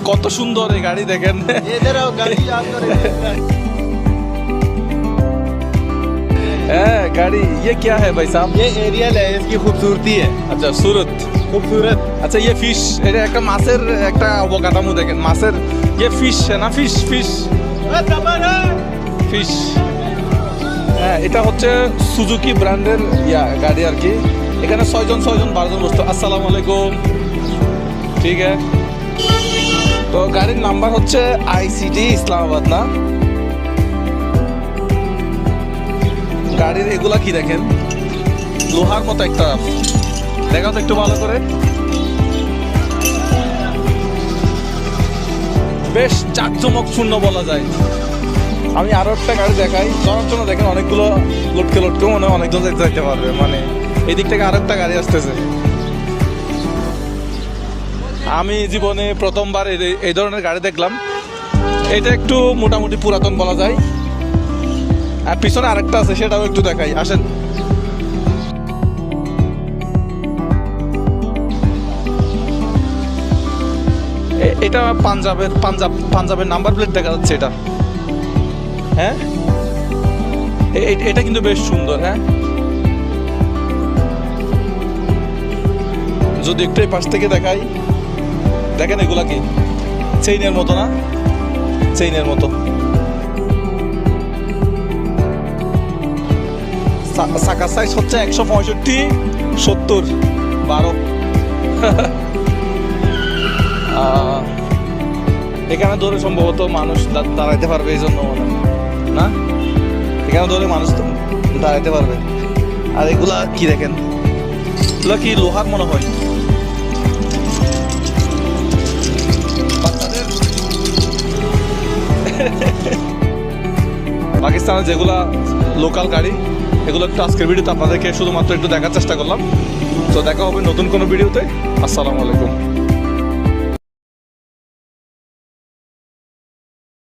কত সুন্দর এই গাড়ি দেখেন। गाड़ी ये क्या है भाई साहब? ये एरियल है, इसकी खूबसूरती है। अच्छा सूरत खूबसूरत। अच्छा ये फिश এটা একটা মাছের একটা অবকাঠামো দেখেন মাছের ये फिश है ना फिश फिश फिश হ্যাঁ এটা হচ্ছে সুজুকি ব্র্যান্ডের গাড়ি আর কি এখানে 6 জন 12 জন বসতো আসসালামু আলাইকুম ঠিক আছে তো গাড়ির নাম্বার হচ্ছে আইসিটি ইসলামাবাদ না গাড়ির এগুলা কি দেখেন লোহার মতো একটা দেখাও তো একটু ভালো করে বেশ জাঁকজমকপূর্ণ বলা যায় আমি আরো একটা গাড়ি দেখাই ধরার জন্য দেখেন অনেকগুলো লটকে মনে হয় অনেকজন যাইতে পারবে মানে এই দিক থেকে আরো একটা গাড়ি আসতেছে আমি জীবনে প্রথমবার এই ধরনের গাড়ি দেখলাম এটা একটু মোটামুটি পুরাতন বলা যায় আর পিছনে আরেকটা আছে সেটাও একটু দেখাই আসেন এটা পাঞ্জাবের নাম্বার প্লেট দেখা যাচ্ছে এটা হ্যাঁ এটা কিন্তু বেশ সুন্দর হ্যাঁ যদি একটু এই পাশ থেকে দেখাই দেখেন এগুলা কি চেইনের মতো না চেইনের মতো চাকার সাইজ হচ্ছে 165 70 এখানে ধরে সম্ভবত মানুষ দাঁড়াইতে পারবে এই জন্য না এখানে ধরে মানুষ দাঁড়াইতে পারবে আর এগুলা কি দেখেন এগুলা কি লোহার মনে হয় পাকিস্তানের যেগুলা লোকাল গাড়ি এগুলো একটু আজকের ভিডিওতে আপনাদেরকে শুধুমাত্র একটু দেখার চেষ্টা করলাম তো দেখা হবে নতুন কোনো ভিডিওতে আসসালামু আলাইকুম